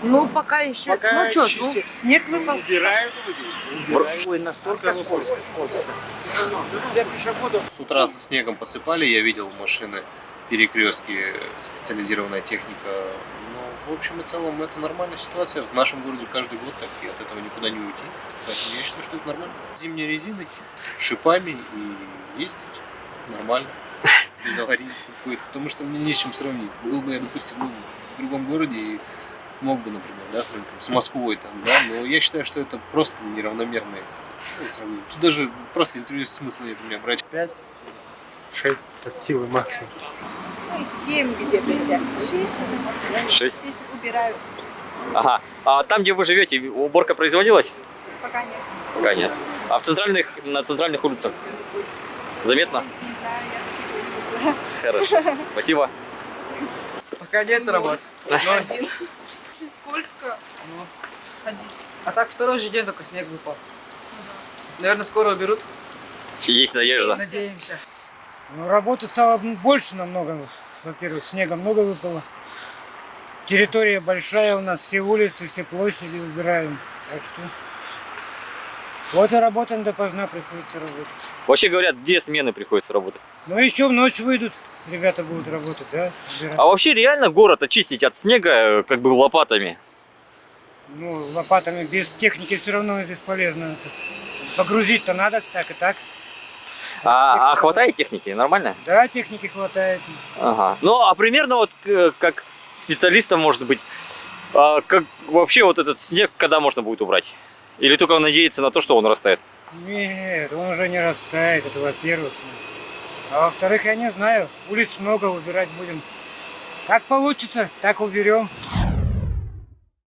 Ну, пока еще. Пока ну, что, еще ну, снег выпал. Убирают люди. Ой, настолько скользко. Для пешеходов. С утра снегом посыпали, я видел машины, перекрестки, специализированная техника. Но в общем и целом это нормальная ситуация. В нашем городе каждый год так, и от этого никуда не уйти. Поэтому я считаю, что это нормально. Зимней резиной, шипами и ездить нормально, без аварий какой-то. Потому что мне не с чем сравнить. Был бы я, допустим, в другом городе и мог бы, например, да, сравнить там, с Москвой, там, да, но я считаю, что это просто неравномерное сравнение. Тут даже просто интервью смысла нет у меня брать. 5, 6 от силы максимум. Ну, 7 где-то еще. 6, 6. если убирают. Ага. А там, где вы живете, уборка производилась? Пока нет. Пока нет. А на центральных улицах? Заметно? Не знаю, я сегодня вышла. Хорошо. Спасибо. Пока нет работы. Очень скользко. Ходить. А так второй же день только снег выпал. Наверное, скоро уберут. Есть надежда. Надеемся. Ну, работы стало больше намного. Во-первых, снега много выпало. Территория большая у нас, все улицы, все площади убираем. Так что вот и работаем допоздна, приходится работать. Вообще говорят, 2 смены приходится работать. Ну еще в ночь выйдут, ребята будут работать, да? Убирать. А вообще реально город очистить от снега как бы лопатами? Ну, лопатами без техники все равно бесполезно. Это. Погрузить-то надо так и так. А хватает техники? Нормально? Да, техники хватает. Ага. Ну, а примерно вот как специалистам, может быть, как вообще вот этот снег, когда можно будет убрать? Или только надеяться на то, что он растает? Нет, он уже не растает, это во-первых. А во-вторых, я не знаю, улиц много, убирать будем. Как получится, так уберем.